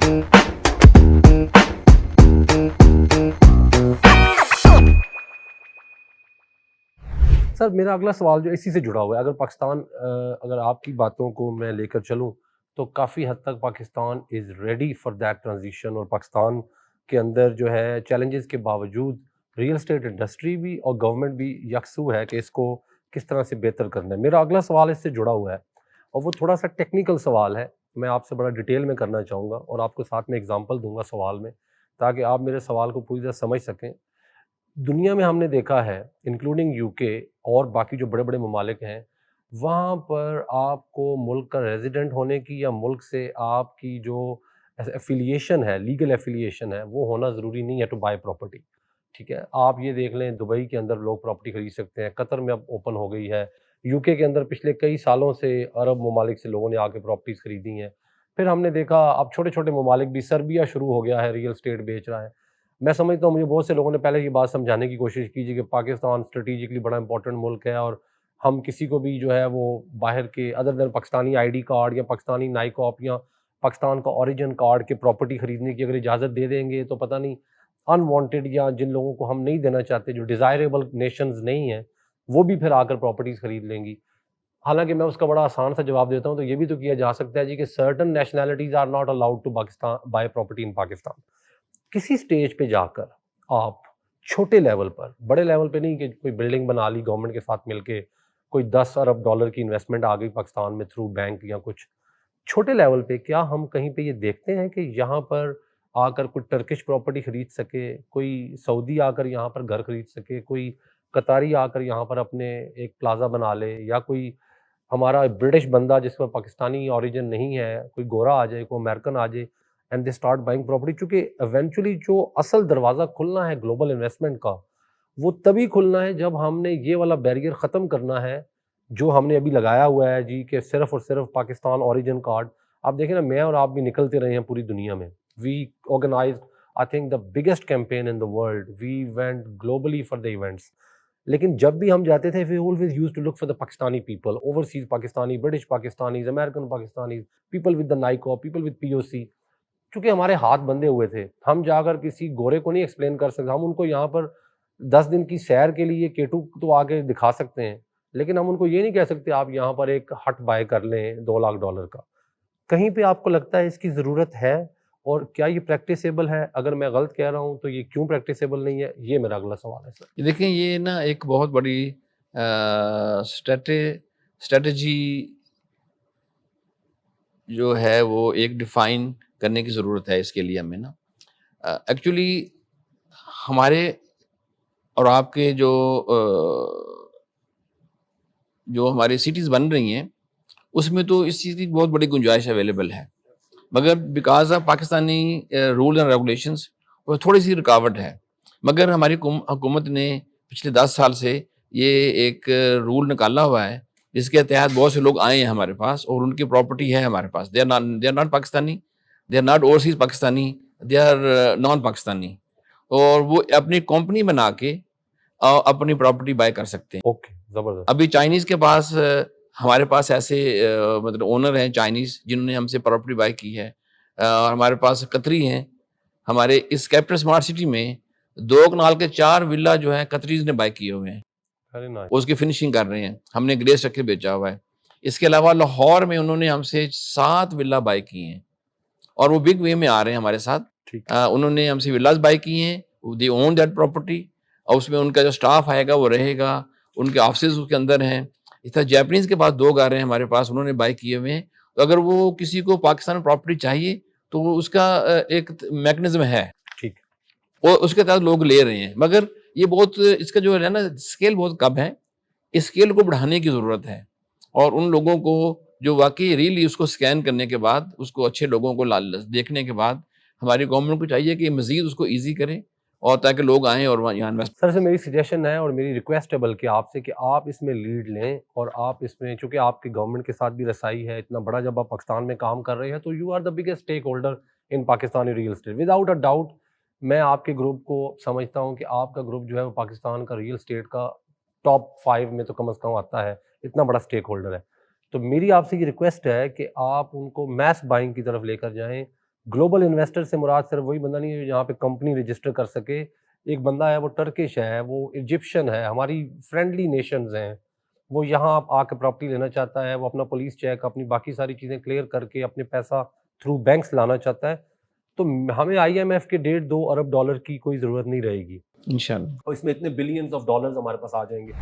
سر میرا اگلا سوال جو اسی سے جڑا ہوا ہے، اگر پاکستان اگر آپ کی باتوں کو میں لے کر چلوں تو کافی حد تک Pakistan is ready for that transition, اور پاکستان کے اندر جو ہے چیلنجز کے باوجود ریئل اسٹیٹ انڈسٹری بھی اور گورنمنٹ بھی یکسو ہے کہ اس کو کس طرح سے بہتر کرنا ہے۔ میرا اگلا سوال اس سے جڑا ہوا ہے اور وہ تھوڑا سا ٹیکنیکل سوال ہے، میں آپ سے بڑا ڈیٹیل میں کرنا چاہوں گا اور آپ کو ساتھ میں اگزامپل دوں گا سوال میں، تاکہ آپ میرے سوال کو پوری طرح سمجھ سکیں۔ دنیا میں ہم نے دیکھا ہے انکلوڈنگ یو کے اور باقی جو بڑے بڑے ممالک ہیں، وہاں پر آپ کو ملک کا ریزیڈنٹ ہونے کی یا ملک سے آپ کی جو ایفیلیشن ہے، لیگل ایفیلیشن ہے، وہ ہونا ضروری نہیں ہے ٹو بائی پراپرٹی، ٹھیک ہے۔ آپ یہ دیکھ لیں دبئی کے اندر لوگ پراپرٹی خرید سکتے ہیں، قطر میں اب اوپن ہو گئی ہے، یو کے اندر پچھلے کئی سالوں سے عرب ممالک سے لوگوں نے آ کے پراپرٹیز خریدی ہیں۔ پھر ہم نے دیکھا اب چھوٹے چھوٹے ممالک بھی، سربیا شروع ہو گیا ہے ریئل اسٹیٹ بیچ رہا ہے۔ میں سمجھتا ہوں مجھے بہت سے لوگوں نے پہلے یہ بات سمجھانے کی کوشش کیجیے کہ پاکستان اسٹریٹجکلی بڑا امپورٹنٹ ملک ہے اور ہم کسی کو بھی جو ہے وہ باہر کے other than Pakistani I D card یا پاکستانی نائی کاپ یا پاکستان کا اوریجن کارڈ کے پراپرٹی خریدنے کی اگر اجازت دے دیں گے تو پتہ نہیں ان وانٹیڈ یا جن لوگوں کو ہم نہیں دینا چاہتے، جو ڈیزائریبل نیشنز نہیں ہیں، وہ بھی پھر آ کر پراپرٹیز خرید لیں گی۔ حالانکہ میں اس کا بڑا آسان سا جواب دیتا ہوں، تو یہ بھی تو کیا جا سکتا ہے جی کہ certain nationalities are not allowed to Pakistan buy property in Pakistan. کسی سٹیج پہ جا کر آپ چھوٹے لیول پر، بڑے لیول پہ نہیں کہ کوئی بلڈنگ بنا لی گورنمنٹ کے ساتھ مل کے، کوئی 10 ارب ڈالر کی انویسٹمنٹ آ گئی پاکستان میں تھرو بینک یا کچھ، چھوٹے لیول پہ کیا ہم کہیں پہ یہ دیکھتے ہیں کہ یہاں پر آ کر کوئی ٹرکش پراپرٹی خرید سکے، کوئی سعودی آ کر یہاں پر گھر خرید سکے، کوئی قطاری آ کر یہاں پر اپنے ایک پلازا بنا لے، یا کوئی ہمارا برٹش بندہ جس میں پاکستانی اوریجن نہیں ہے، کوئی گورا آ جائے، کوئی امریکن آ جائے and they start buying property? چونکہ ایونچولی جو اصل دروازہ کھلنا ہے گلوبل انویسٹمنٹ کا، وہ تبھی کھلنا ہے جب ہم نے یہ والا بیریئر ختم کرنا ہے جو ہم نے ابھی لگایا ہوا ہے جی کہ صرف اور صرف پاکستان اوریجن کارڈ۔ آپ دیکھیں نا، میں اور آپ بھی نکلتے رہے ہیں پوری دنیا میں، we organized I think the biggest campaign in the world, we went globally for the events, لیکن جب بھی ہم جاتے تھے we always used to look for the Pakistani people, overseas Pakistani, British Pakistanis, American Pakistanis, people with the NICOP, people with POC۔ چونکہ ہمارے ہاتھ بندھے ہوئے تھے، ہم جا کر کسی گورے کو نہیں ایکسپلین کر سکتے، ہم ان کو یہاں پر 10 دن کی سیر کے لیے کیٹو تو آگے دکھا سکتے ہیں، لیکن ہم ان کو یہ نہیں کہہ سکتے آپ یہاں پر ایک ہٹ بائی کر لیں $2 لاکھ کا۔ کہیں پہ آپ کو لگتا ہے اس کی ضرورت ہے اور کیا یہ پریکٹیسیبل ہے؟ اگر میں غلط کہہ رہا ہوں تو یہ کیوں پریکٹیسیبل نہیں ہے؟ یہ میرا اگلا سوال ہے سر۔ دیکھیں یہ نا ایک بہت بڑی اسٹریٹجی جو ہے وہ ایک ڈیفائن کرنے کی ضرورت ہے اس کے لیے ہمیں نا۔ ایکچولی ہمارے اور آپ کے جو ہماری سٹیز بن رہی ہیں اس میں تو اس چیز کی بہت بڑی گنجائش اویلیبل ہے، مگر because of Pakistani rule and regulations وہ تھوڑی سی رکاوٹ ہے۔ مگر ہماری حکومت نے پچھلے 10 سال سے یہ ایک رول نکالا ہوا ہے جس کے تحت بہت سے لوگ آئے ہیں ہمارے پاس اور ان کی پراپرٹی ہے ہمارے پاس، they are not Pakistani, they are not overseas Pakistani, they are non Pakistani, اور وہ اپنی کمپنی بنا کے اپنی پراپرٹی بائی کر سکتے ہیں۔ اوکے، زبردست۔ ابھی چائنیز کے پاس ہمارے پاس ایسے مطلب اونر ہیں چائنیز جنہوں نے ہم سے پراپرٹی بائی کی ہے، اور ہمارے پاس قطری ہیں۔ ہمارے اس کیپٹل اسمارٹ سٹی میں 2 کنال کے 4 ولا جو ہیں قطریز نے بائی کیے ہوئے ہیں، ویری نائس۔ اس کی فنشنگ کر رہے ہیں، ہم نے گریس رکھ کے بیچا ہوا ہے۔ اس کے علاوہ لاہور میں انہوں نے ہم سے 7 ولا بائی کی ہیں اور وہ بگ وے میں آ رہے ہیں ہمارے ساتھ۔ ٹھیک انہوں نے ہم سے ولاز بائی کی ہیں، دے اون دیٹ پراپرٹی، اور اس میں ان کا جو سٹاف آئے گا وہ رہے گا، ان کے آفسز اس کے اندر ہیں۔ اس طرح جیپنیز کے پاس 2 گھر ہیں ہمارے پاس، انہوں نے بائی کیے ہوئے ہیں۔ تو اگر وہ کسی کو پاکستان میں پراپرٹی چاہیے تو وہ اس کا ایک میکنزم ہے، ٹھیک۔ اور اس کے تحت لوگ لے رہے ہیں، مگر یہ بہت اس کا جو ہے نا اسکیل بہت کم ہے، اس اسکیل کو بڑھانے کی ضرورت ہے، اور ان لوگوں کو جو واقعی ریلی اس کو سکین کرنے کے بعد، اس کو اچھے لوگوں کو دیکھنے کے بعد ہماری گورنمنٹ کو چاہیے کہ مزید اس کو ایزی کرے اور تاکہ لوگ آئیں اور یہاں انویسٹ۔ سر سے میری سجیشن ہے اور میری ریکویسٹ ہے بلکہ آپ سے کہ آپ اس میں لیڈ لیں، اور آپ اس میں چونکہ آپ کی گورنمنٹ کے ساتھ بھی رسائی ہے اتنا بڑا، جب آپ پاکستان میں کام کر رہے ہیں تو you are the biggest stakeholder in Pakistani real estate without a doubt. میں آپ کے گروپ کو سمجھتا ہوں کہ آپ کا گروپ جو ہے وہ پاکستان کا ریئل اسٹیٹ کا ٹاپ 5 میں تو کم از کم آتا ہے، اتنا بڑا اسٹیک ہولڈر ہے۔ تو میری آپ سے یہ ریکویسٹ ہے کہ آپ ان کو میس بائنگ کی طرف لے کر جائیں، گلوبل انویسٹر سے مراد صرف وہی بندہ نہیں ہے جو یہاں پہ کمپنی رجسٹر کر سکے. ایک بندہ ہے وہ ٹرکش ہے, وہ ایجپشن ہے, ہماری فرینڈلی نیشنز ہیں, وہ یہاں آ کے پراپرٹی لینا چاہتا ہے, وہ اپنا پولیس چیک اپنی باقی ساری چیزیں کلیئر کر کے اپنے پیسہ تھرو بینکس لانا چاہتا ہے. تو ہمیں آئی ایم ایف کے 1.5-2 ارب ڈالر کی کوئی ضرورت نہیں رہے گی, انشاءاللہ. اور اس میں اتنے بلینز آف ڈالرز ہمارے پاس آ جائیں گے.